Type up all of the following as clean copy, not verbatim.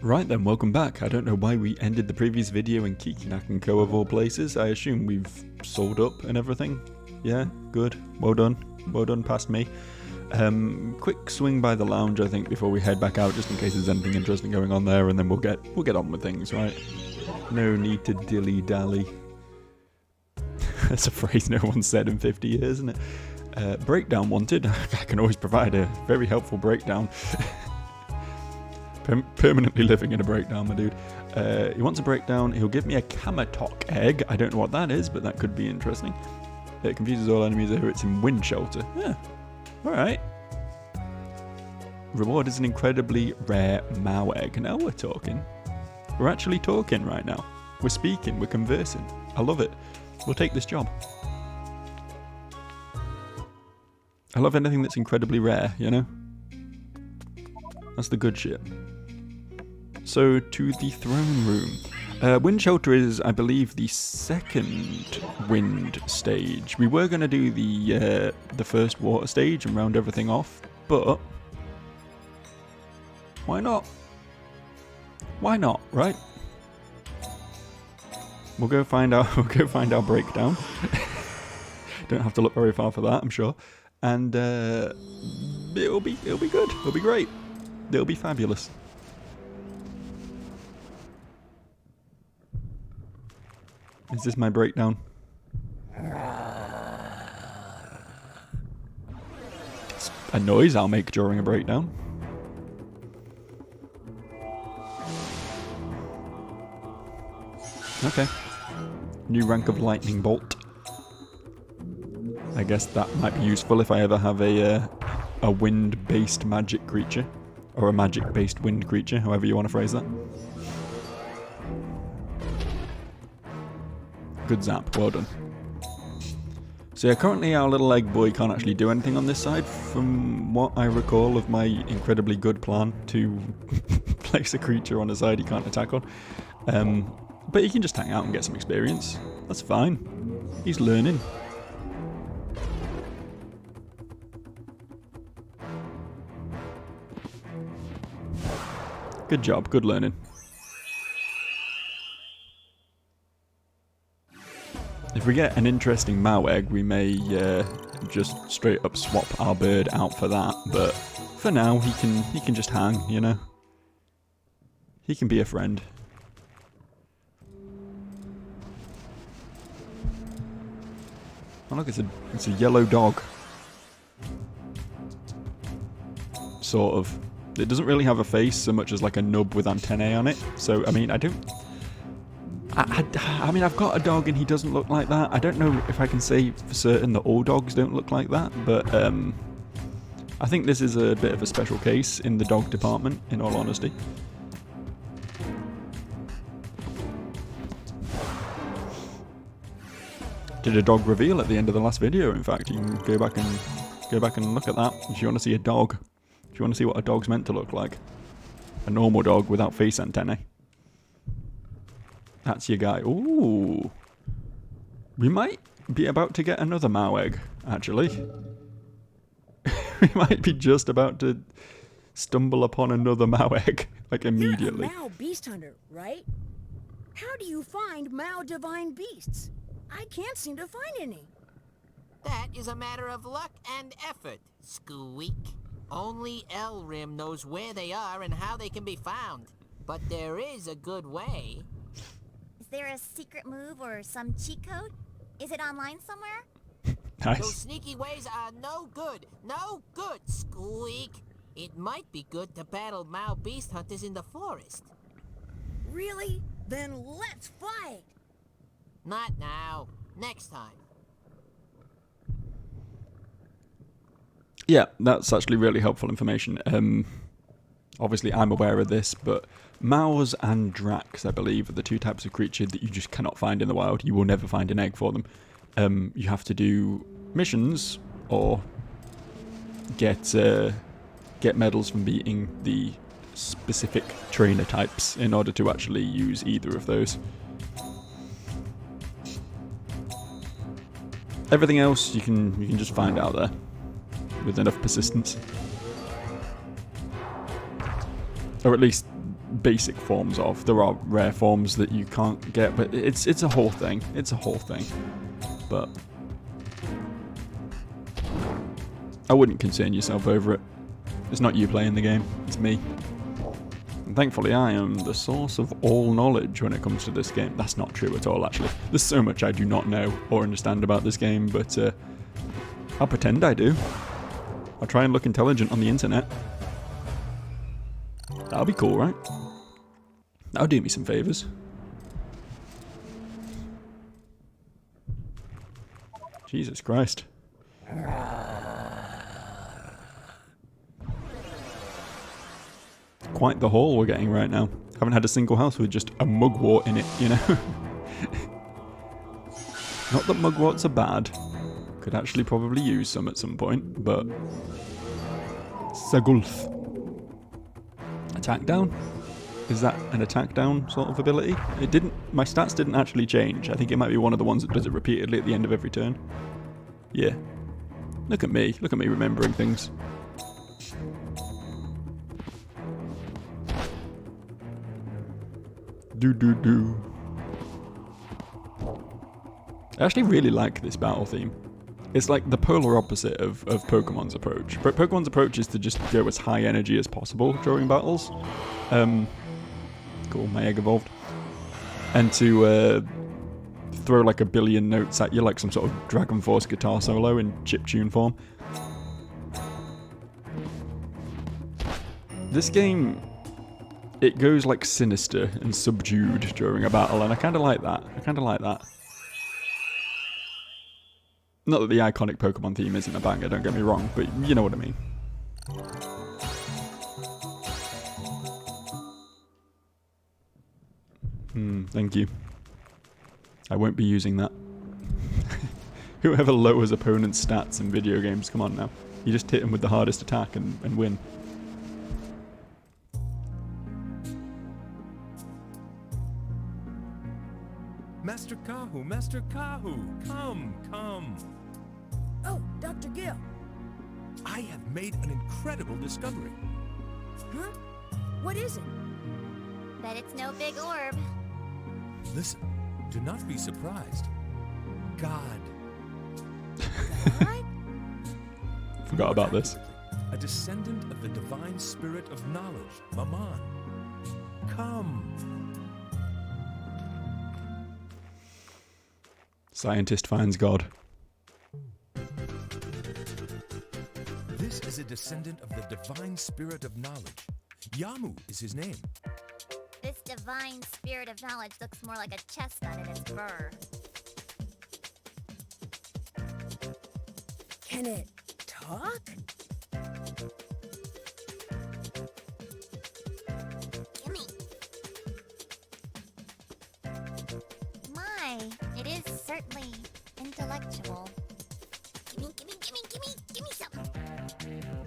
Right then, welcome back. I don't know why we ended the previous video in Kikinak and Co of all places. I assume we've sold up and everything. Yeah, good. Well done. Well done past me. Quick swing by the lounge, I think, before we head back out, just in case there's anything interesting going on there, and then we'll get on with things, right? No need to dilly-dally. That's a phrase no one's said in 50 years, isn't it? Breakdown wanted. I can always provide a very helpful breakdown. Permanently living in a breakdown, my dude. He wants a breakdown. He'll give me a Kamatok egg. I don't know what that is, but that could be interesting. It confuses all enemies here. It's in wind shelter. Yeah. Alright. Reward is an incredibly rare Mao egg. Now we're talking. We're actually talking right now. We're speaking. We're conversing. I love it. We'll take this job. I love anything that's incredibly rare, you know? That's the good shit. So, to the throne room. Wind shelter is, I believe, the second wind stage. We were going to do the first water stage and round everything off, but why not? Why not, right? We'll go find our breakdown. Don't have to look very far for that, I'm sure. And it'll be good. It'll be great. It'll be fabulous. Is this my breakdown? It's a noise I'll make during a breakdown. Okay. New rank of lightning bolt. I guess that might be useful if I ever have a wind-based magic creature. Or a magic-based wind creature, however you want to phrase that. Good zap, well done. So yeah, currently our little egg boy can't actually do anything on this side, from what I recall of my incredibly good plan to place a creature on a side he can't attack on. But he can just hang out and get some experience. That's fine. He's learning. Good job, good learning. If we get an interesting Mao egg, we may just straight up swap our bird out for that. But for now, he can just hang, you know. He can be a friend. Oh look, it's a yellow dog. Sort of. It doesn't really have a face so much as like a nub with antennae on it. So, I mean, I mean, I've got a dog and he doesn't look like that. I don't know if I can say for certain that all dogs don't look like that, but I think this is a bit of a special case in the dog department, in all honesty. Did a dog reveal at the end of the last video, in fact. You can go back and look at that if you want to see a dog. If you want to see what a dog's meant to look like. A normal dog without face antennae. That's your guy. Ooh. We might be about to get another Mao egg, actually. We might be just about to stumble upon another Mao egg, like immediately. You're a Mao beast hunter, right? How do you find Mao divine beasts? I can't seem to find any. That is a matter of luck and effort, Squeak. Only Elrim knows where they are and how they can be found. But there is a good way. Is there a secret move or some cheat code? Is it online somewhere? Those Nice. sneaky ways are no good. No good, Squeak. It might be good to battle Mao beast hunters in the forest. Really? Then let's fight! Not now. Next time. Yeah, that's actually really helpful information. Obviously, I'm aware of this, but Maos and Dracs, I believe, are the two types of creature that you just cannot find in the wild. You will never find an egg for them. You have to do missions or get medals from beating the specific trainer types in order to actually use either of those. Everything else you can just find out there with enough persistence. Or at least basic forms of. There are rare forms that you can't get, but it's a whole thing. It's a whole thing. But I wouldn't concern yourself over it. It's not you playing the game, it's me. And thankfully I am the source of all knowledge when it comes to this game. That's not true at all, actually. There's so much I do not know or understand about this game, but I'll pretend I do. I'll try and look intelligent on the internet. That'll be cool, right? That'll do me some favours. Jesus Christ. Quite the haul we're getting right now. Haven't had a single house with just a mugwort in it, you know? Not that mugworts are bad. Could actually probably use some at some point, but... Sagulth. Attack down? Is that an attack down sort of ability? It didn't... My stats didn't actually change. I think it might be one of the ones that does it repeatedly at the end of every turn. Yeah. Look at me. Look at me remembering things. Do. I actually really like this battle theme. It's like the polar opposite of Pokemon's approach. Pokemon's approach is to just go as high energy as possible during battles. Cool, my egg evolved. And to throw like a billion notes at you like some sort of Dragon Force guitar solo in chiptune form. This game... It goes like sinister and subdued during a battle, and I kind of like that. Not that the iconic Pokemon theme isn't a banger, don't get me wrong, but you know what I mean. Thank you. I won't be using that. Whoever lowers opponents' stats in video games, come on now. You just hit them with the hardest attack and win. Master Kahu, come. Oh, Dr. Gill. I have made an incredible discovery. Huh? What is it? Bet it's no big orb. Listen, do not be surprised. God? Forgot about this. A descendant of the divine spirit of knowledge, Maman. Come. Scientist finds God. This is a descendant of the divine spirit of knowledge. Yamu is his name. This divine spirit of knowledge looks more like a chestnut in its fur. Can it talk? Gimme. My, it is certainly intellectual. Gimme some.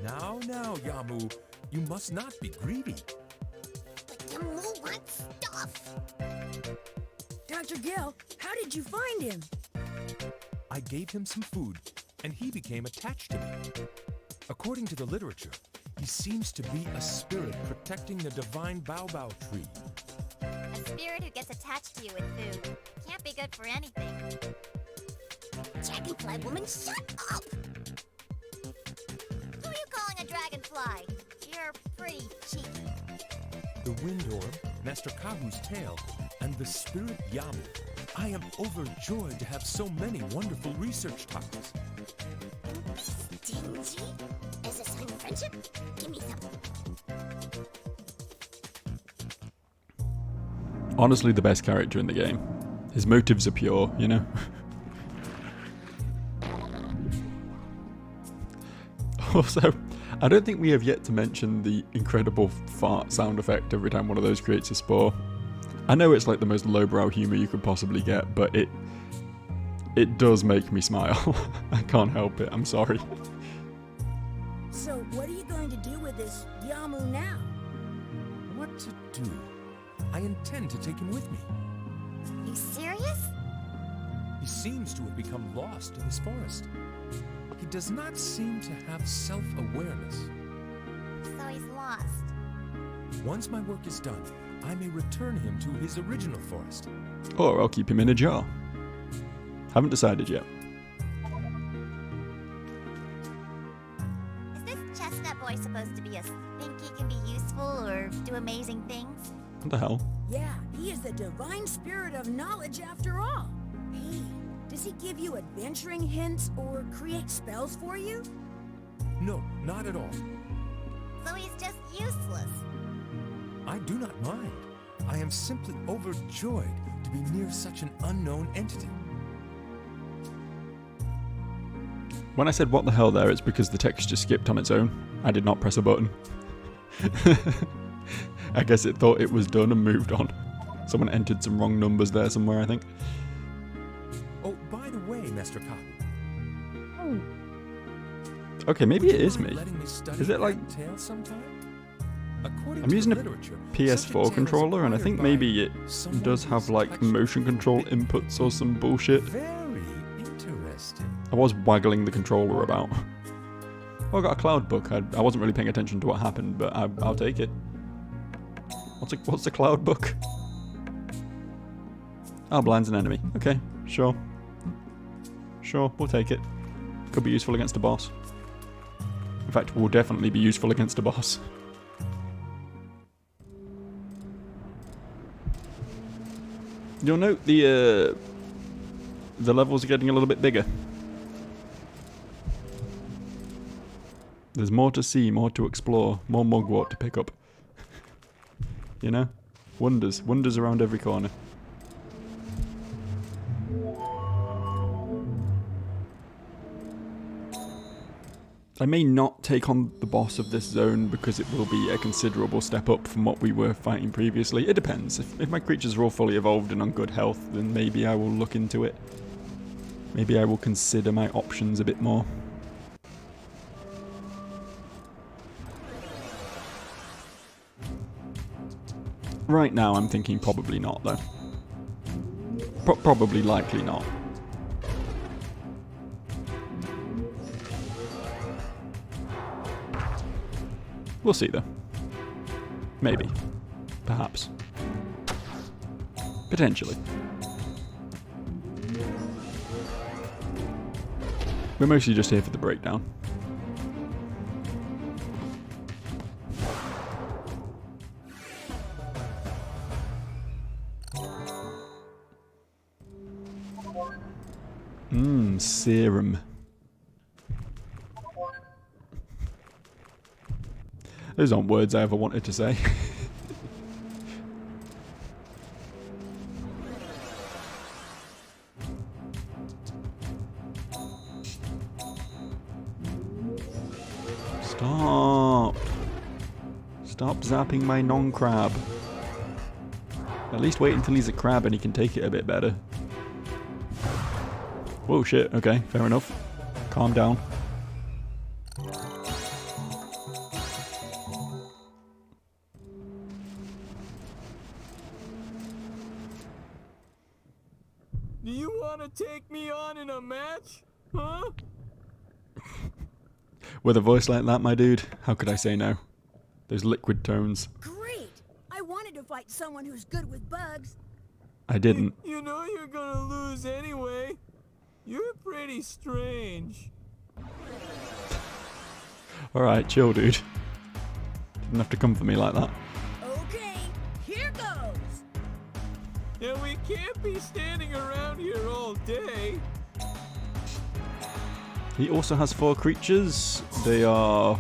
Now, Yamu, you must not be greedy. But Yamu wants stuff. Dr. Gill, how did you find him? I gave him some food, and he became attached to me. According to the literature, he seems to be a spirit protecting the divine Baobao tree. A spirit who gets attached to you with food. Can't be good for anything. Dragonfly woman, shut up! Who are you calling a dragonfly? You're pretty cheeky. The wind orb, Master Kahu's tail, and the spirit Yamu. I am overjoyed to have so many wonderful research topics. Stingy? As a sign of friendship? Give me some. Honestly, the best character in the game. His motives are pure, you know? Also, I don't think we have yet to mention the incredible fart sound effect every time one of those creates a spore. I know it's like the most lowbrow humour you could possibly get, but it does make me smile. I can't help it, I'm sorry. So, what are you going to do with this Yamu now? What to do? I intend to take him with me. You serious? He seems to have become lost in his forest. He does not seem to have self-awareness. So he's lost. Once my work is done, I may return him to his original forest. Or I'll keep him in a jar. Haven't decided yet. Is this chestnut boy supposed to be a think he can be useful or do amazing things? What the hell? Yeah, he is the divine spirit of knowledge after all. Hey, does he give you adventuring hints or create spells for you? No, not at all. So he's just useless. I do not mind. I am simply overjoyed to be near such an unknown entity. When I said what the hell there, it's because the text just skipped on its own. I did not press a button. I guess it thought it was done and moved on. Someone entered some wrong numbers there somewhere, I think. Oh, by the way, Master Cotton. Okay, maybe it is Would you me. mind letting study Is it like... that tale sometime? According I'm to using a literature, PS4 such a tale is controller, and I think acquired maybe it by someone does have who's like touched motion control forbidden inputs or some bullshit. Very interesting. I was waggling the controller about. Oh, I got a cloud book. I wasn't really paying attention to what happened, but I'll take it. What's the cloud book? Oh, blind's an enemy. Okay, sure. Sure, we'll take it. Could be useful against a boss. In fact, will definitely be useful against a boss. You'll note the levels are getting a little bit bigger. There's more to see, more to explore, more mugwort to pick up. You know? Wonders. Wonders around every corner. I may not take on the boss of this zone because it will be a considerable step up from what we were fighting previously. It depends. If my creatures are all fully evolved and on good health, then maybe I will look into it. Maybe I will consider my options a bit more. Right now I'm thinking probably not though. Probably likely not. We'll see though. Maybe. Perhaps. Potentially. We're mostly just here for the breakdown. Serum. Those aren't words I ever wanted to say. Stop. Stop zapping my non-crab. At least wait until he's a crab and he can take it a bit better. Whoa, shit. Okay, fair enough. Calm down. Do you want to take me on in a match? Huh? With a voice like that, my dude, how could I say no? Those liquid tones. Great! I wanted to fight someone who's good with bugs. I didn't. You know you're gonna lose anyway. You're pretty strange. Alright, chill, dude. Didn't have to come for me like that. Okay, here goes! And we can't be standing around here all day. He also has 4 creatures. They are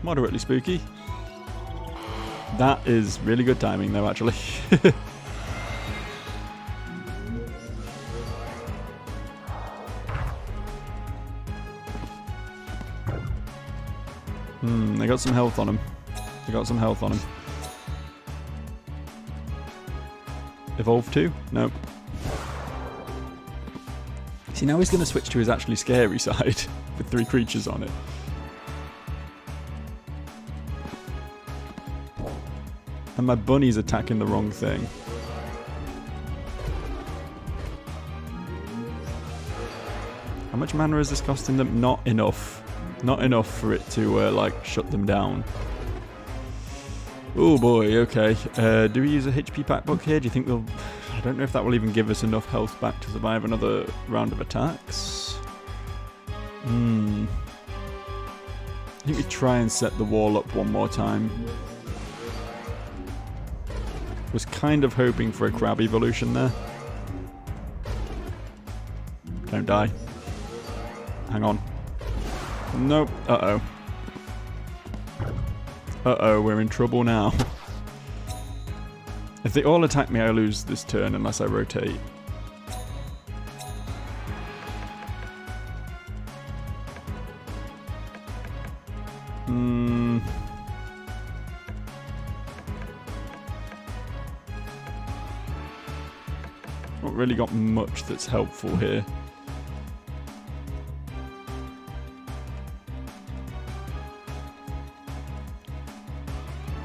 moderately spooky. That is really good timing though, actually. They got some health on him. They got some health on him. Evolve 2? Nope. See, now he's going to switch to his actually scary side with 3 creatures on it. And my bunny's attacking the wrong thing. How much mana is this costing them? Not enough. Not enough for it to, like, shut them down. Oh boy, okay. Do we use a HP pack book here? Do you think we'll... I don't know if that will even give us enough health back to survive another round of attacks. I think we try and set the wall up one more time. Was kind of hoping for a crab evolution there. Don't die. Hang on. Nope. Uh-oh. Uh-oh, we're in trouble now. If they all attack me, I lose this turn unless I rotate. Not really got much that's helpful here.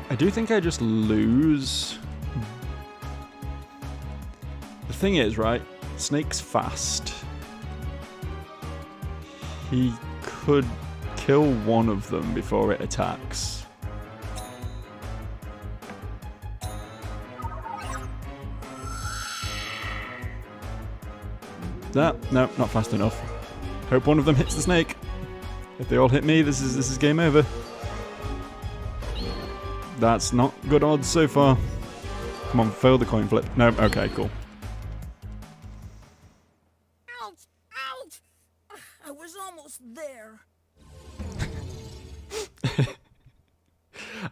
I do think I just lose. The thing is, right, Snake's fast. He could kill one of them before it attacks. No, not fast enough. Hope one of them hits the snake. If they all hit me, this is game over. That's not good odds so far. Come on, fail the coin flip. No, okay, cool. Ouch! Ouch! I was almost there.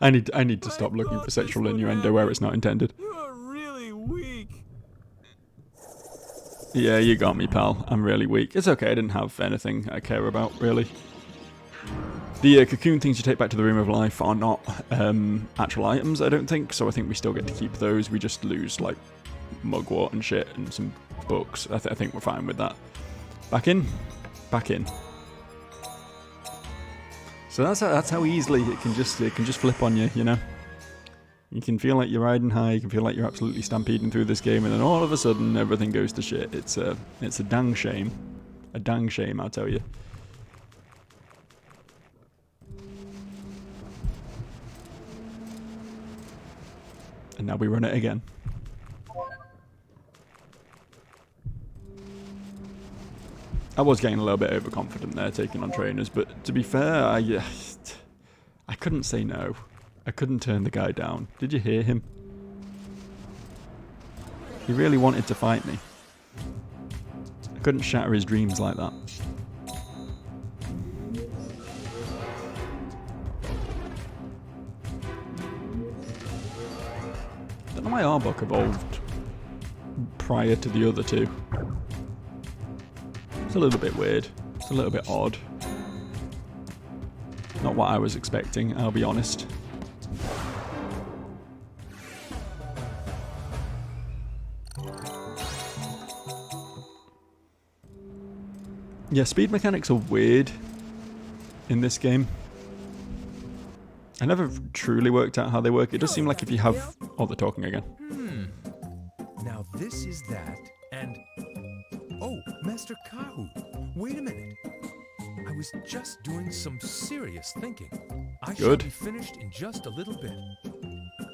I need to stop looking for sexual innuendo where it's not intended. You are really weak. Yeah, you got me, pal. I'm really weak. It's okay, I didn't have anything I care about, really. The cocoon things you take back to the Room of Life are not actual items, I don't think, so I think we still get to keep those. We just lose, like, mugwort and shit and some books. I think we're fine with that. Back in? Back in. So that's how easily it can just flip on you, you know? You can feel like you're riding high, you can feel like you're absolutely stampeding through this game, and then all of a sudden everything goes to shit. It's a dang shame. A dang shame, I'll tell you. And now we run it again. I was getting a little bit overconfident there, taking on trainers, but to be fair, I couldn't say no. I couldn't turn the guy down. Did you hear him? He really wanted to fight me. I couldn't shatter his dreams like that. I don't know why Arbok evolved prior to the other two. It's a little bit weird. It's a little bit odd. Not what I was expecting, I'll be honest. Yeah, speed mechanics are weird in this game. I never truly worked out how they work. It does seem like if you have... Oh, they're talking again. Now this is that, and... Oh, Master Kahu, wait a minute. I was just doing some serious thinking. I shall be finished in just a little bit.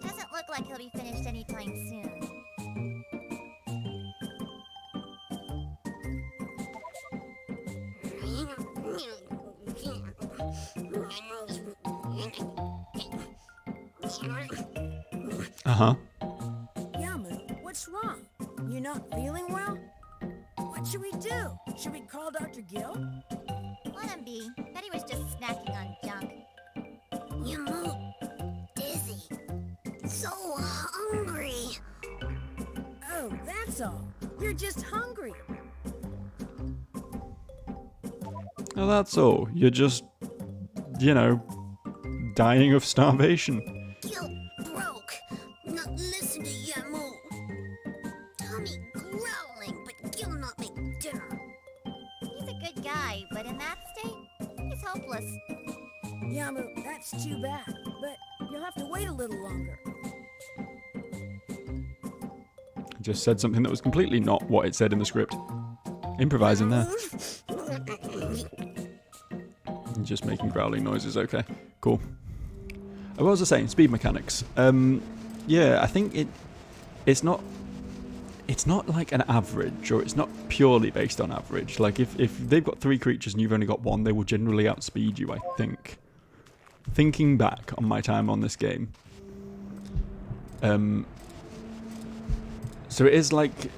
Doesn't look like he'll be finished anytime soon. Uh-huh. Yamu, what's wrong? You're not feeling well? What should we do? Should we call Dr. Gill? Let him be. Bet he was just snacking on junk. Yamu, dizzy. So hungry. Oh, that's all. You're just hungry. Oh, that's all. You're just, you know, dying of starvation. Gil broke. Not listen to Yamu. Tummy growling, but Gil not make dinner. He's a good guy, but in that state, he's hopeless. Yamu, that's too bad, but you'll have to wait a little longer. I just said something that was completely not what it said in the script. Improvising there. Just making growling noises, okay. Cool. What was I saying? Speed mechanics. Yeah, I think it's not like an average, or it's not purely based on average. Like if they've got 3 creatures and you've only got 1, they will generally outspeed you, I think. Thinking back on my time on this game. So it is like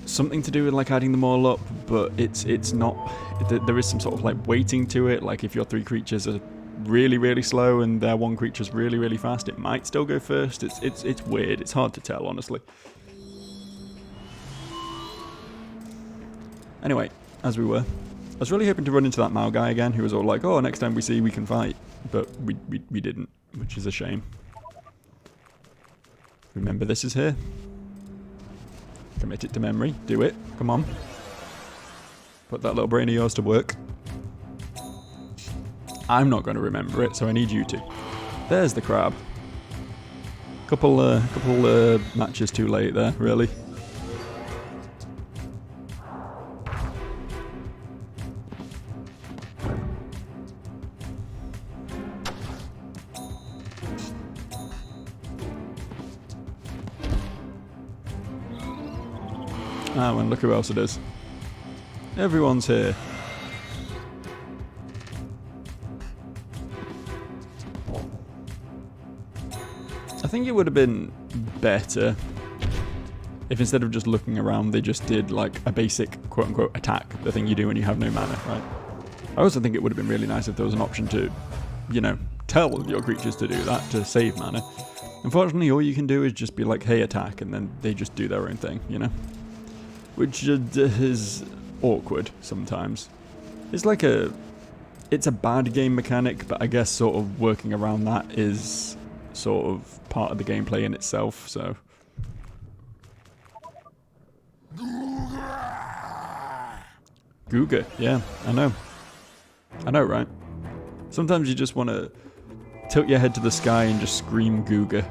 something to do with like adding them all up, but it's not. There is some sort of like weighting to it. Like if your 3 creatures are really, really slow and their 1 creature's really, really fast, it might still go first. It's weird. It's hard to tell, honestly. Anyway, as we were, I was really hoping to run into that Mao guy again, who was all like, "Oh, next time we see, we can fight," but we didn't, which is a shame. Remember, this is here. Commit it to memory. Do it. Come on. Put that little brain of yours to work. I'm not going to remember it, so I need you to. There's the crab. Couple matches too late there, really. Ah, and look who else it is. Everyone's here. I think it would have been better if instead of just looking around, they just did like a basic quote-unquote attack, the thing you do when you have no mana, right? I also think it would have been really nice if there was an option to, you know, tell your creatures to do that, to save mana. Unfortunately, all you can do is just be like, hey, attack, and then they just do their own thing, you know? Which is awkward sometimes. It's like it's a bad game mechanic, but I guess sort of working around that is sort of part of the gameplay in itself, so. Googa, yeah, I know. I know, right? Sometimes you just want to tilt your head to the sky and just scream Googa.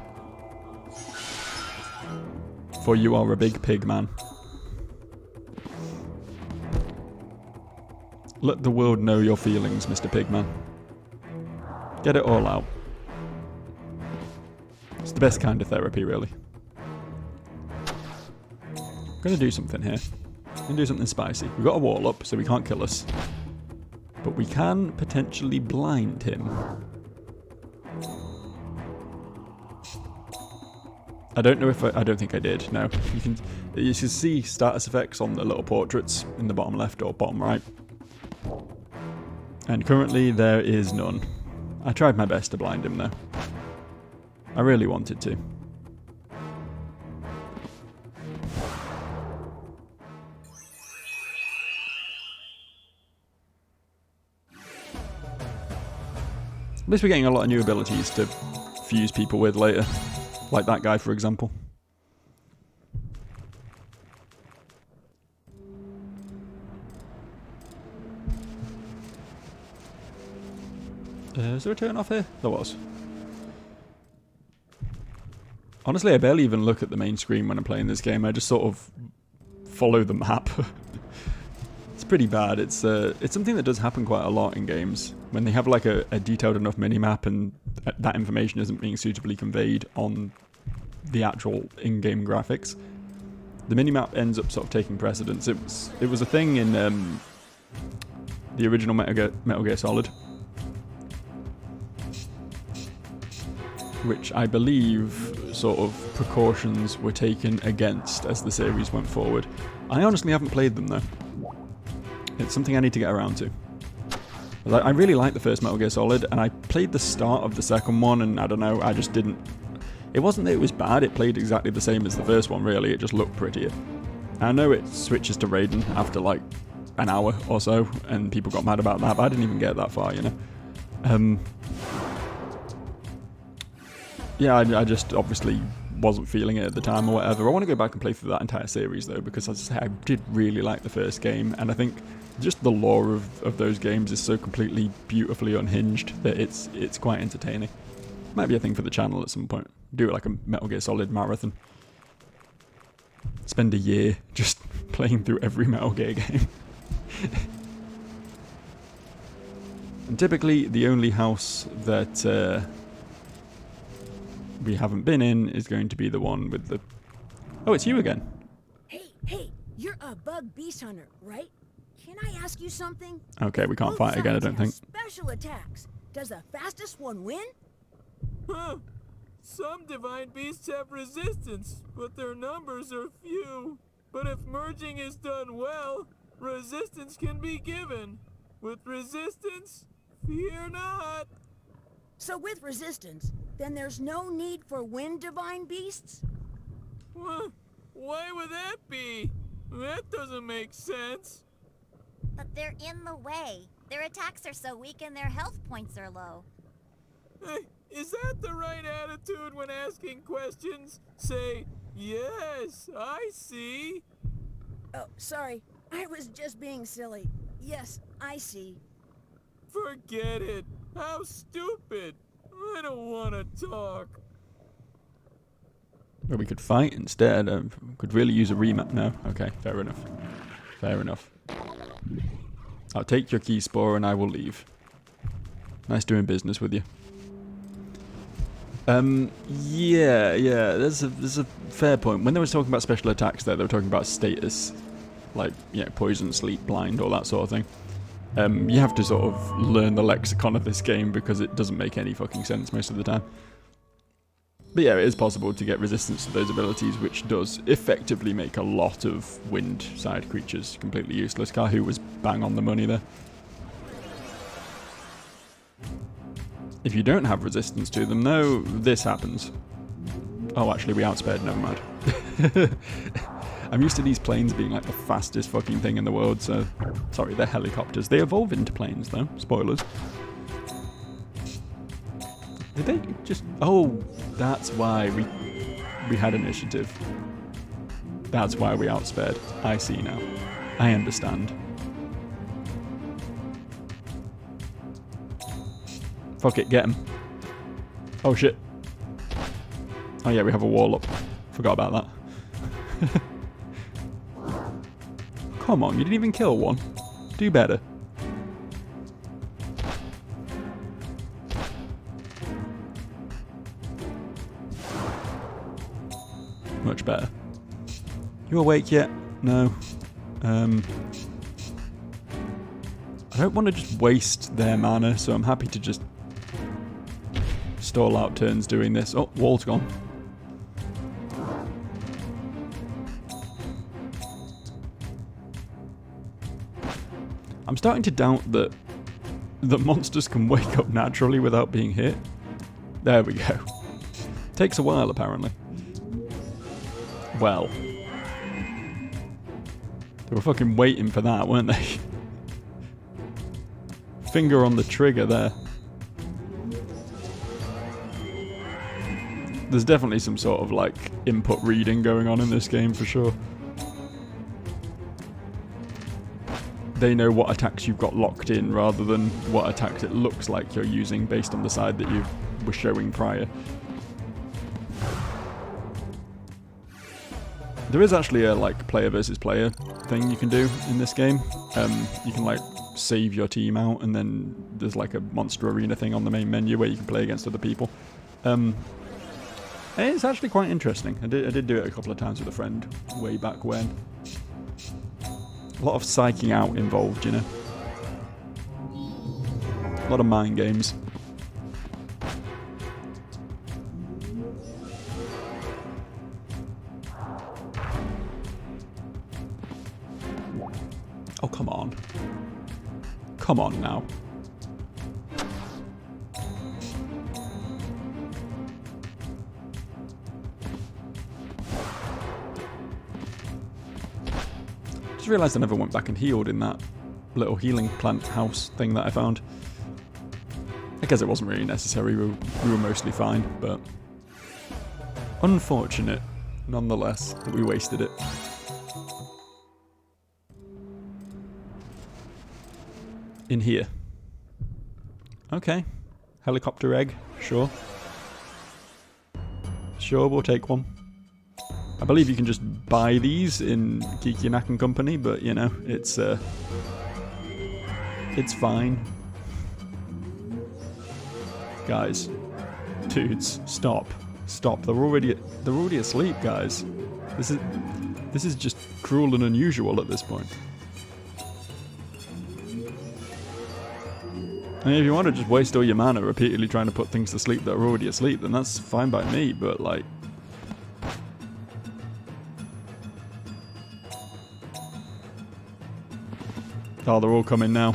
For you are a big pig, man. Let the world know your feelings, Mr. Pigman. Get it all out. It's the best kind of therapy, really. I'm gonna do something here. I'm gonna do something spicy. We've got a wall up, so he can't kill us. But we can potentially blind him. I don't know if I don't think I did, no. You can see status effects on the little portraits in the bottom left or bottom right. And currently there is none. I tried my best to blind him though. I really wanted to. At least we're getting a lot of new abilities to fuse people with later. Like that guy, for example. Is there a turn off here? There was. Honestly, I barely even look at the main screen when I'm playing this game. I just sort of follow the map. It's pretty bad. It's something that does happen quite a lot in games. When they have like a detailed enough minimap and that information isn't being suitably conveyed on the actual in-game graphics, the minimap ends up sort of taking precedence. It was a thing in the original Metal Gear Solid, which I believe sort of precautions were taken against as the series went forward. I honestly haven't played them though. It's something I need to get around to. I really liked the first Metal Gear Solid, and I played the start of the second one, and I don't know, I just didn't. It wasn't that it was bad, it played exactly the same as the first one really, it just looked prettier. I know it switches to Raiden after like an hour or so, and people got mad about that, but I didn't even get that far, you know. Yeah, I just obviously wasn't feeling it at the time or whatever. I want to go back and play through that entire series though, because as I say, I did really like the first game, and I think just the lore of those games is so completely beautifully unhinged that it's quite entertaining. Might be a thing for the channel at some point. Do it like a Metal Gear Solid marathon. Spend a year just playing through every Metal Gear game. And typically the only house that we haven't been in is going to be the one with the... Oh, it's you again. Hey, you're a bug beast hunter, right? Can I ask you something? Okay, we can't Both fight again, I sides don't have think. Special attacks. Does the fastest one win? Huh. Some divine beasts have resistance, but their numbers are few. But if merging is done well, resistance can be given. With resistance, fear not. So with resistance, then there's no need for wind divine beasts? Why would that be? That doesn't make sense. But they're in the way. Their attacks are so weak and their health points are low. Is that the right attitude when asking questions? Say, yes, I see. Oh, sorry. I was just being silly. Yes, I see. Forget it. How stupid. I don't want to talk. Well, we could fight instead. Could really use a remap. No? Okay, fair enough. Fair enough. I'll take your key spore and I will leave. Nice doing business with you. Yeah, there's a fair point. When they were talking about special attacks there, they were talking about status. Like, poison, sleep, blind, all that sort of thing. You have to sort of learn the lexicon of this game because it doesn't make any fucking sense most of the time. But yeah, it is possible to get resistance to those abilities, which does effectively make a lot of wind side creatures completely useless. Kahu was bang on the money there. If you don't have resistance to them, though, this happens. Oh, actually, we outspared, never mind. I'm used to these planes being like the fastest fucking thing in the world, so... Sorry, they're helicopters. They evolve into planes, though. Spoilers. Did they just... Oh, that's why we had initiative. That's why we outspared. I see now. I understand. Fuck it, get him. Oh shit. Oh yeah, we have a wall up. Forgot about that. Come on, you didn't even kill one. Do better. Much better. You awake yet? No. I don't want to just waste their mana, so I'm happy to just stall out turns doing this. Oh, wall's gone. I'm starting to doubt that monsters can wake up naturally without being hit. There we go. Takes a while, apparently. Well. They were fucking waiting for that, weren't they? Finger on the trigger there. There's definitely some sort of like input reading going on in this game for sure. They know what attacks you've got locked in rather than what attacks it looks like you're using based on the side that you were showing prior. There is actually a like player versus player thing you can do in this game. You can like save your team out and then there's like a monster arena thing on the main menu where you can play against other people. It's actually quite interesting. I did do it a couple of times with a friend way back when. A lot of psyching out involved, you know. A lot of mind games. Oh, come on. Come on now. Just realised I never went back and healed in that little healing plant house thing that I found. I guess it wasn't really necessary, we were mostly fine, but unfortunate nonetheless that we wasted it. In here. Okay. Helicopter egg, sure. Sure, we'll take one. I believe you can just buy these in Kikinak and Company, but you know, it's fine. Guys. Dudes, stop. Stop. They're already asleep, guys. This is just cruel and unusual at this point. I mean, if you want to just waste all your mana repeatedly trying to put things to sleep that are already asleep, then that's fine by me, but like... Oh, they're all coming now.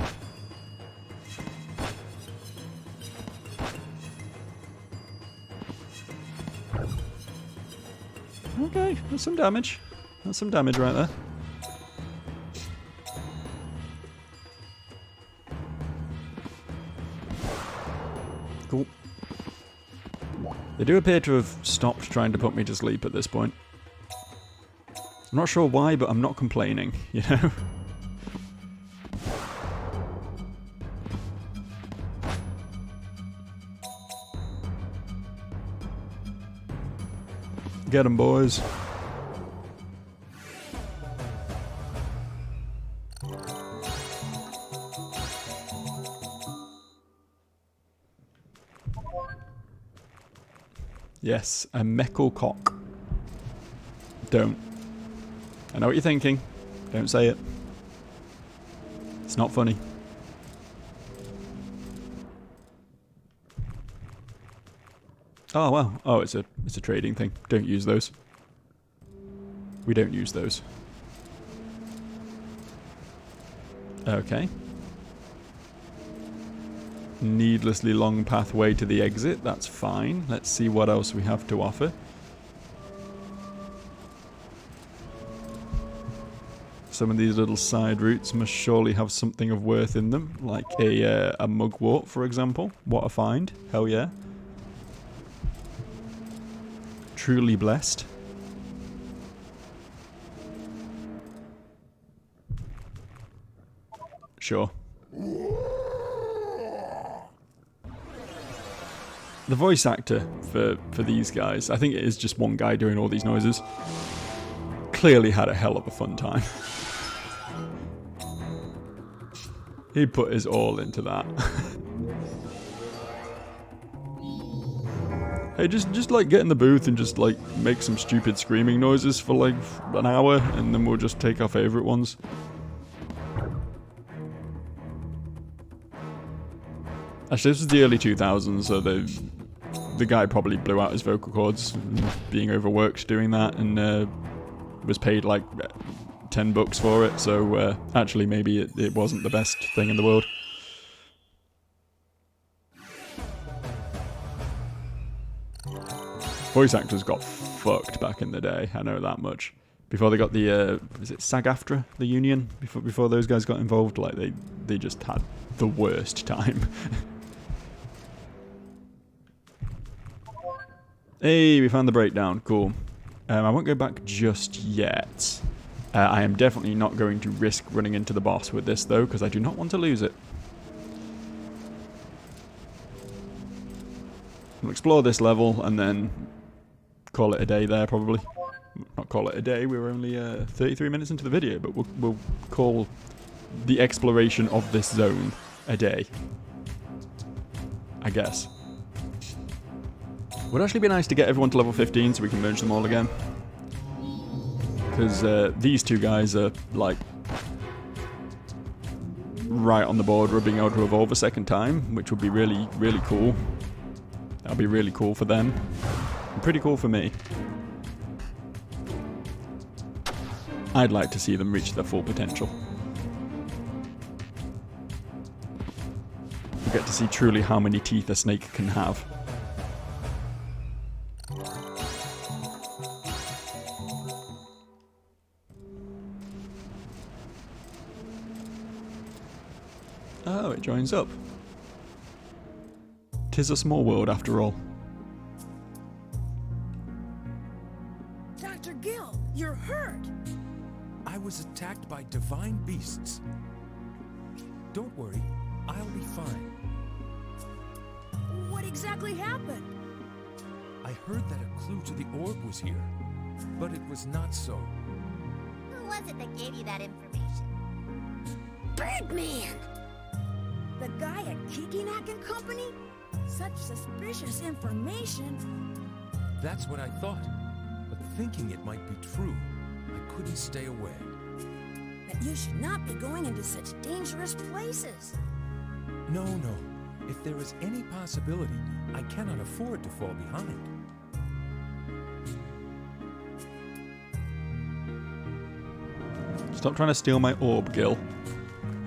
Okay, that's some damage. That's some damage right there. Cool. They do appear to have stopped trying to put me to sleep at this point. I'm not sure why, but I'm not complaining, you know? Get 'em, boys. Yes, a meckle cock. Don't. I know what you're thinking. Don't say it. It's not funny. Oh wow. Oh, it's a trading thing. Don't use those. We don't use those. Okay. Needlessly long pathway to the exit. That's fine. Let's see what else we have to offer. Some of these little side routes must surely have something of worth in them, like a mugwort, for example. What a find. Hell yeah. Truly blessed. Sure. The voice actor for these guys, I think it is just one guy doing all these noises, clearly had a hell of a fun time. He put his all into that. Hey, just like get in the booth and just like make some stupid screaming noises for like an hour, and then we'll just take our favourite ones. Actually, this was the early 2000s, so the guy probably blew out his vocal cords, being overworked doing that, and was paid like $10 for it. So actually, maybe it wasn't the best thing in the world. Voice actors got fucked back in the day, I know that much. Before they got the, is it SAG-AFTRA, the union? Before those guys got involved, like they just had the worst time. Hey, we found the breakdown, cool. I won't go back just yet. I am definitely not going to risk running into the boss with this though, because I do not want to lose it. We'll explore this level and then call it a day there, probably. Not call it a day, we were only 33 minutes into the video, but we'll call the exploration of this zone a day, I guess. Would actually be nice to get everyone to level 15 so we can merge them all again. Because these two guys are, like, right on the border of being able to evolve a second time, which would be really, really cool. That would be really cool for them. And pretty cool for me. I'd like to see them reach their full potential. We get to see truly how many teeth a snake can have. Oh, it joins up. 'Tis a small world after all. Dr. Gill, you're hurt. I was attacked by divine beasts. Don't worry, I'll be fine. What exactly happened? I heard that a clue to the orb was here, but it was not so. Who was it that gave you that information? Birdman! The guy at Kikinak and Company? Such suspicious information. That's what I thought. But thinking it might be true, I couldn't stay away. But you should not be going into such dangerous places. No, no. If there is any possibility, I cannot afford to fall behind. Stop trying to steal my orb, Gil.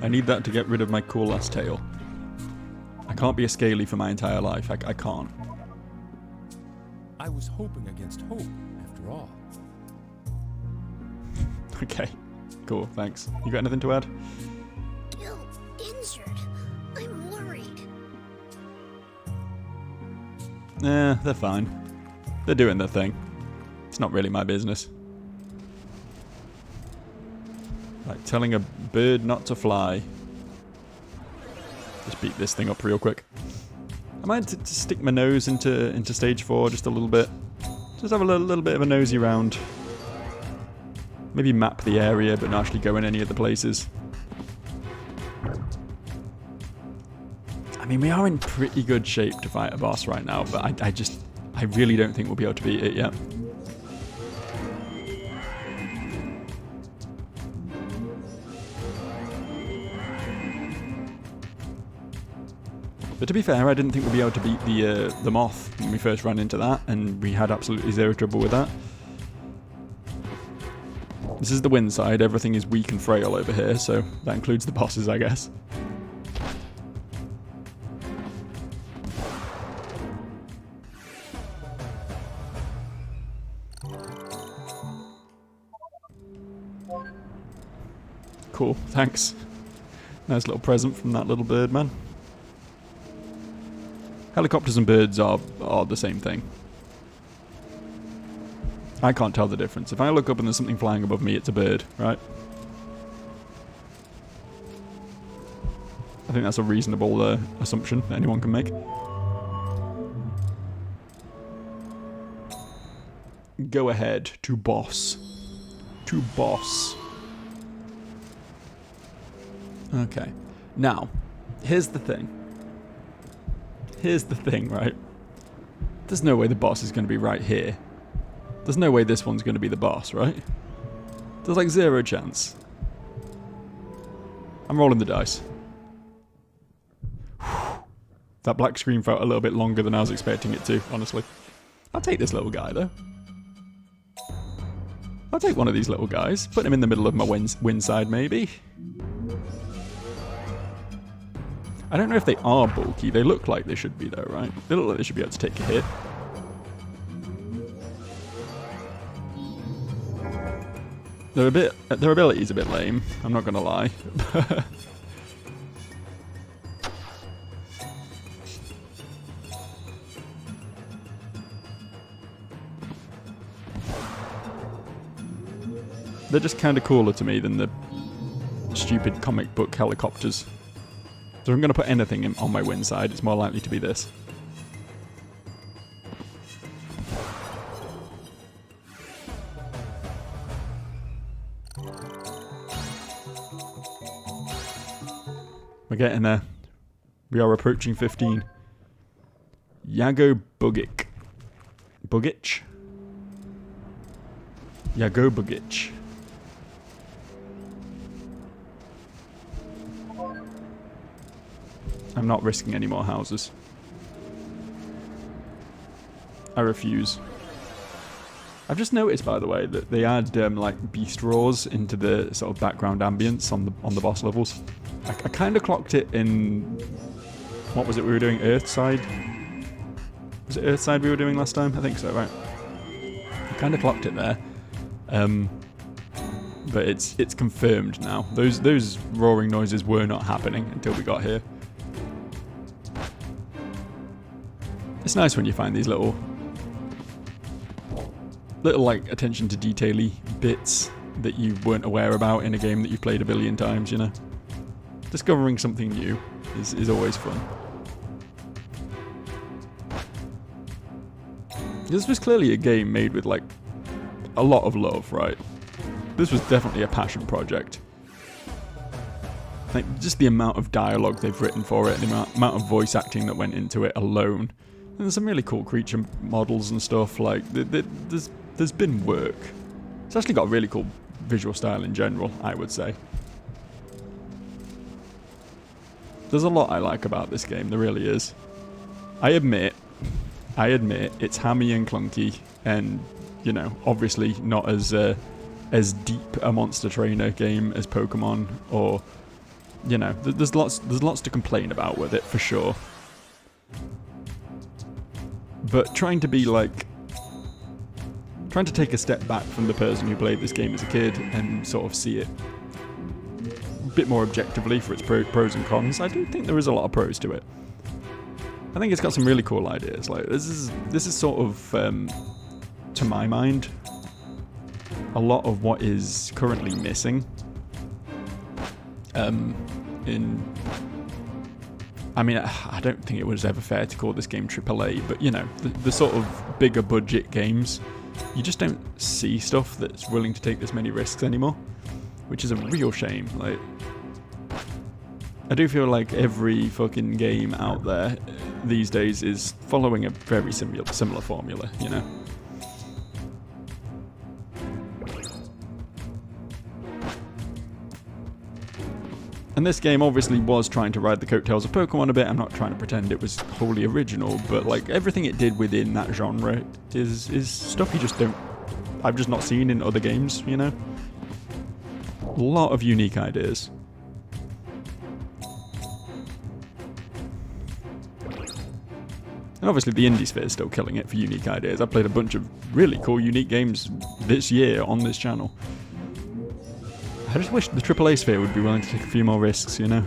I need that to get rid of my cool ass tail. I can't be a scaly for my entire life. I can't. I was hoping against hope, after all. Okay. Cool, thanks. You got anything to add? Gil, injured. I'm worried. They're fine. They're doing their thing. It's not really my business. Like telling a bird not to fly. Just beat this thing up real quick. I might to stick my nose into stage 4 just a little bit. Just have a little bit of a nosy round. Maybe map the area, but not actually go in any of the places. I mean, we are in pretty good shape to fight a boss right now, but I really don't think we'll be able to beat it yet. But to be fair, I didn't think we'd be able to beat the moth when we first ran into that, and we had absolutely zero trouble with that. This is the wind side, everything is weak and frail over here, so that includes the bosses, I guess. Cool, thanks. Nice little present from that little bird man. Helicopters and birds are the same thing. I can't tell the difference. If I look up and there's something flying above me, it's a bird, right? I think that's a reasonable assumption that anyone can make. Go ahead to boss. To boss. Okay. Now, here's the thing. Here's the thing, right? There's no way the boss is going to be right here. There's no way this one's going to be the boss, right? There's like zero chance. I'm rolling the dice. That black screen felt a little bit longer than I was expecting it to, honestly. I'll take this little guy, though. I'll take one of these little guys. Put him in the middle of my win side, maybe. I don't know if they are bulky. They look like they should be, though, right? They look like they should be able to take a hit. Their ability's a bit lame. I'm not gonna lie. They're just kind of cooler to me than the stupid comic book helicopters. So if I'm going to put anything on my win side, it's more likely to be this. We're getting there. We are approaching 15. Yago Bugic. Bugic? Yago Bugic. I'm not risking any more houses. I refuse. I've just noticed, by the way, that they add like beast roars into the sort of background ambience on the boss levels. I kind of clocked it in... What was it we were doing? Earthside? Was it Earthside we were doing last time? I think so, right? I kind of clocked it there. But it's confirmed now. Those roaring noises were not happening until we got here. It's nice when you find these little like attention to detail-y bits that you weren't aware about in a game that you've played a billion times, you know? Discovering something new is always fun. This was clearly a game made with like a lot of love, right? This was definitely a passion project. Like just the amount of dialogue they've written for it, the amount of voice acting that went into it alone And there's some really cool creature models and stuff. Like, there's been work. It's actually got a really cool visual style in general, I would say. There's a lot I like about this game, there really is. I admit, it's hammy and clunky, and, you know, obviously not as deep a monster trainer game as Pokemon, or, you know, there's lots to complain about with it, for sure. But trying to take a step back from the person who played this game as a kid and sort of see it a bit more objectively for its pros and cons, I do think there is a lot of pros to it. I think it's got some really cool ideas. Like, this is sort of, to my mind, a lot of what is currently missing I mean, I don't think it was ever fair to call this game AAA, but, you know, the sort of bigger budget games, you just don't see stuff that's willing to take this many risks anymore, which is a real shame. Like, I do feel like every fucking game out there these days is following a very similar formula, you know? And this game obviously was trying to ride the coattails of Pokemon a bit. I'm not trying to pretend it was wholly original, but like everything it did within that genre is stuff I've just not seen in other games, you know? A lot of unique ideas. And obviously the indie sphere is still killing it for unique ideas. I've played a bunch of really cool unique games this year on this channel. I just wish the AAA sphere would be willing to take a few more risks, you know?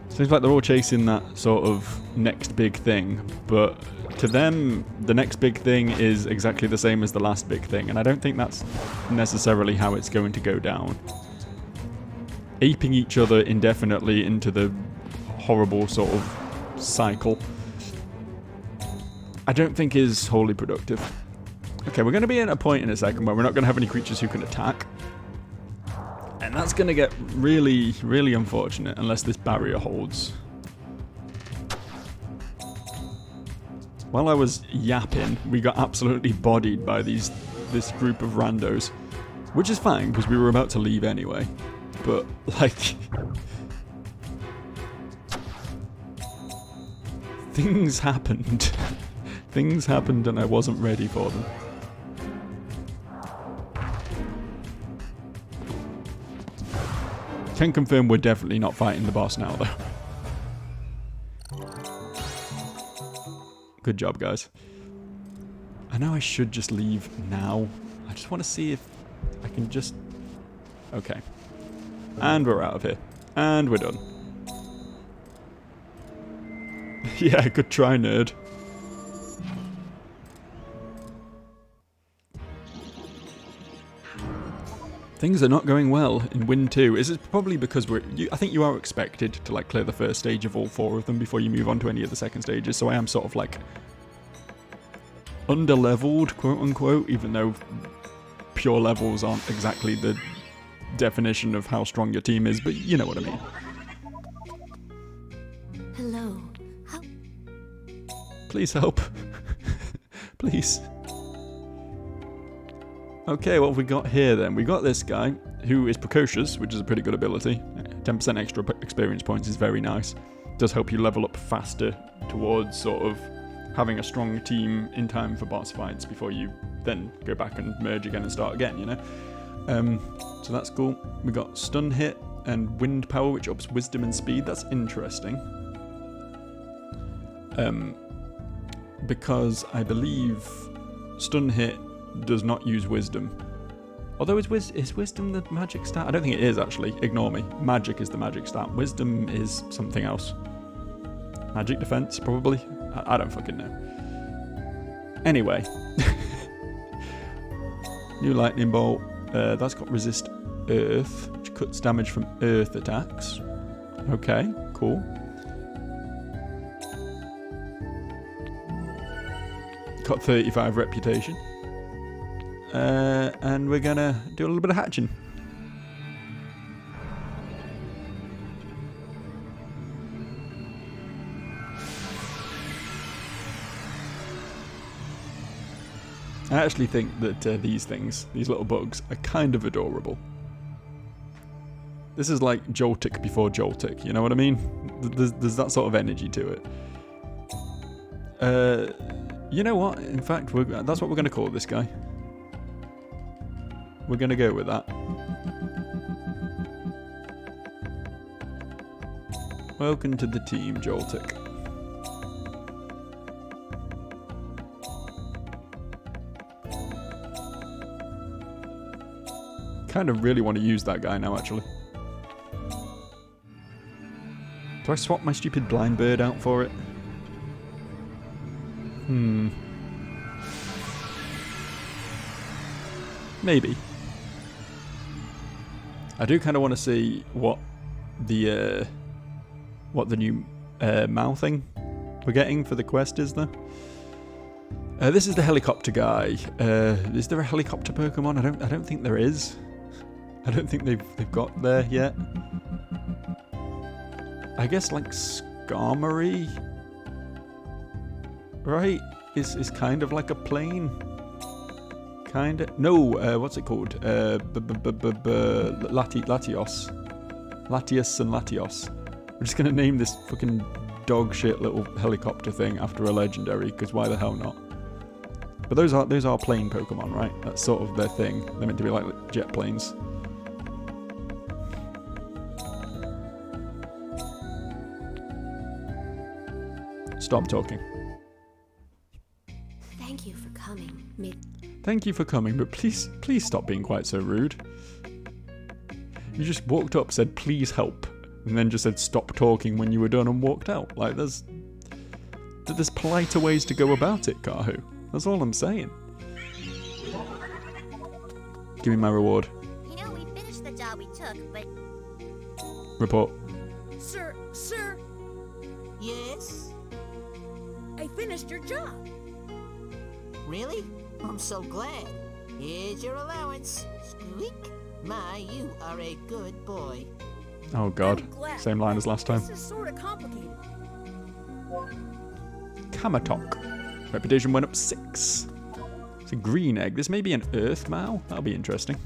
Seems like they're all chasing that sort of next big thing, but to them, the next big thing is exactly the same as the last big thing, and I don't think that's necessarily how it's going to go down. Aping each other indefinitely into the horrible sort of cycle, I don't think is wholly productive. Okay, we're going to be at a point in a second where we're not going to have any creatures who can attack. And that's going to get really, really unfortunate unless this barrier holds. While I was yapping, we got absolutely bodied by this group of randos. Which is fine, because we were about to leave anyway. But, like... things happened. Things happened and I wasn't ready for them. Can confirm we're definitely not fighting the boss now, though. Good job, guys. I know I should just leave now. I just want to see if I can just... Okay. And we're out of here. And we're done. Yeah, good try, nerd. Things are not going well in Win 2. Is it probably because I think you are expected to like clear the first stage of all 4 of them before you move on to any of the second stages, so I am sort of like under-leveled, quote-unquote, even though pure levels aren't exactly the definition of how strong your team is, but you know what I mean. Hello. Please help. Please. Okay, what have we got here then? We got this guy, who is precocious, which is a pretty good ability. 10% extra experience points is very nice. Does help you level up faster towards sort of having a strong team in time for boss fights before you then go back and merge again and start again, you know? So that's cool. We got stun hit and wind power, which ups wisdom and speed. That's interesting. Because I believe stun hit does not use wisdom. Although is wisdom the magic stat? I don't think it is, actually. Ignore me. Magic is the magic stat. Wisdom is something else. Magic defense, probably? I don't fucking know. Anyway. New lightning bolt. That's got resist earth, which cuts damage from earth attacks. Okay, cool. Got 35 reputation. And we're gonna do a little bit of hatching. I actually think that these things, these little bugs, are kind of adorable. This is like Joltik before Joltik, you know what I mean? There's that sort of energy to it. You know what? In fact, that's what we're going to call this guy. We're going to go with that. Welcome to the team, Joltik. Kind of really want to use that guy now, actually. Do I swap my stupid blind bird out for it? Maybe. I do kind of want to see what the new Mao thing we're getting for the quest is, though. This is the helicopter guy. Is there a helicopter Pokemon? I don't think there is. I don't think they've got there yet. I guess like Skarmory, right? Is kind of like a plane. Kinda. No, what's it called? Latios. Latias and Latios. We're just gonna name this fucking dog shit little helicopter thing after a legendary, because why the hell not? But those are plane Pokemon, right? That's sort of their thing. They're meant to be like jet planes. Stop talking. Thank you for coming. Thank you for coming, but please stop being quite so rude. You just walked up, said please help, and then just said stop talking when you were done and walked out. Like there's politer ways to go about it, Kahu. That's all I'm saying. Give me my reward. You know, we finished the job we took, but... Report. Sir, Yes? I finished your job. Really? I'm so glad. Here's your allowance. Squeak. My, you are a good boy. Oh god. I'm glad. Same line as last time. This is sort of complicated. Kamatok. Reputation went up 6. It's a green egg. This may be an earth Mao. That'll be interesting.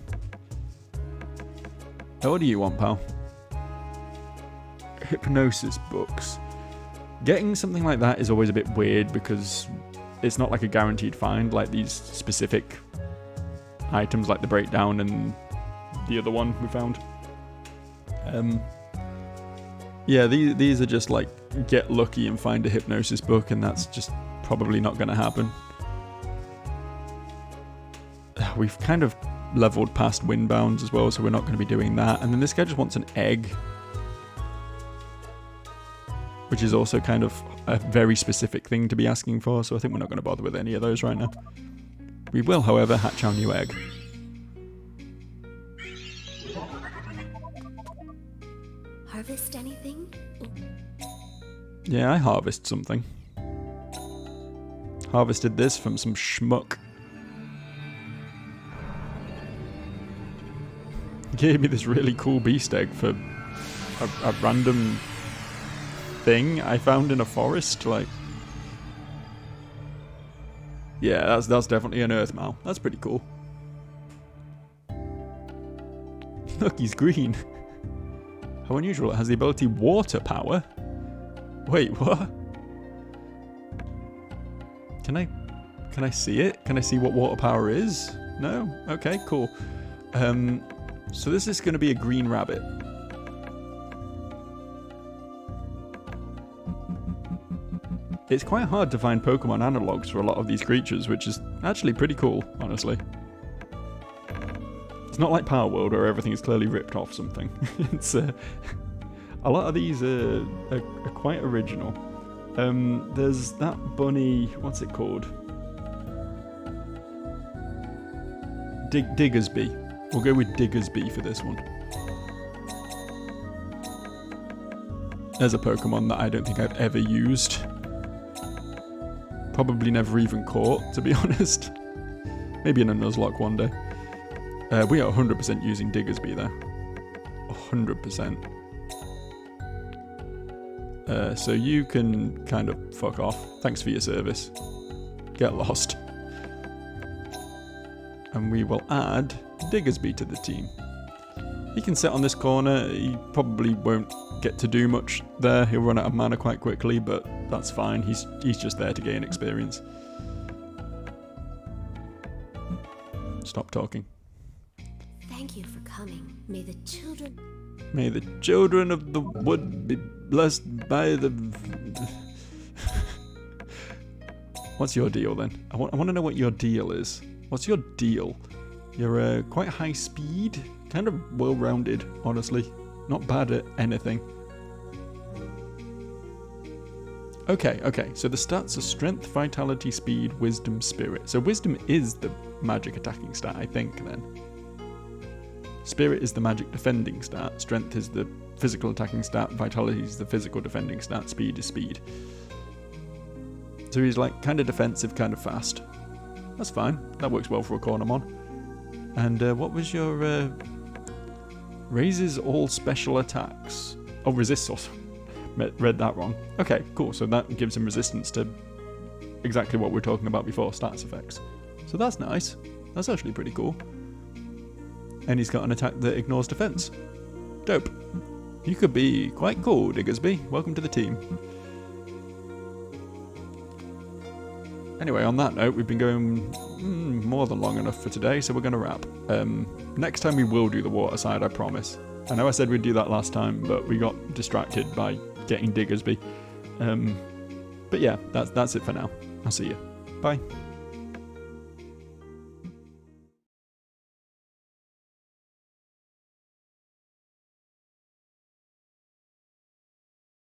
Oh, what do you want, pal? Hypnosis books. Getting something like that is always a bit weird because it's not like a guaranteed find like these specific items like the breakdown and the other one we found. Yeah, these are just like get lucky and find a hypnosis book, and that's just probably not going to happen. We've kind of leveled past Windbounds as well, so we're not going to be doing that. And then this guy just wants an egg, which is also kind of a very specific thing to be asking for, so I think we're not going to bother with any of those right now. We will, however, hatch our new egg. Harvest anything? Yeah, I harvest something. Harvested this from some schmuck. Gave me this really cool beast egg for a random thing I found in a forest. Like, yeah, that's definitely an earth Mao. That's pretty cool. Look, he's green. How unusual! It has the ability water power. Wait, what? Can I see it? Can I see what water power is? No? Okay, cool. So this is going to be a green rabbit. It's quite hard to find Pokemon analogues for a lot of these creatures, which is actually pretty cool, honestly. It's not like Power World where everything is clearly ripped off something. It's a lot of these are quite original. There's that bunny, what's it called? Diggersby. We'll go with Diggersby for this one. There's a Pokemon that I don't think I've ever used. Probably never even caught, to be honest. Maybe in a Nuzlocke one day. We are 100% using Diggersby though. 100%. So you can kind of fuck off. Thanks for your service. Get lost. And we will add Diggersby to the team. He can sit on this corner. He probably won't get to do much there. He'll run out of mana quite quickly, but that's fine. He's just there to gain experience. Stop talking. Thank you for coming. May the children... May the children of the wood be blessed by the... What's your deal then? I want to know what your deal is. What's your deal? You're quite high speed, kind of well-rounded, honestly. Not bad at anything. Okay, so the stats are strength, vitality, speed, wisdom, spirit. So wisdom is the magic attacking stat, I think, then. Spirit is the magic defending stat, strength is the physical attacking stat, vitality is the physical defending stat, speed is speed. So he's like kind of defensive, kind of fast. That's fine, that works well for a Cornermon. And what was your... raises all special attacks. Oh, resists all... Read that wrong. Okay, cool, so that gives him resistance to exactly what we were talking about before, stats effects. So that's nice. That's actually pretty cool. And he's got an attack that ignores defense. Dope. You could be quite cool, Diggersby. Welcome to the team. Anyway, on that note, we've been going more than long enough for today, so we're going to wrap. Next time we will do the water side, I promise. I know I said we'd do that last time, but we got distracted by getting Diggersby. But yeah, that's it for now. I'll see you. Bye.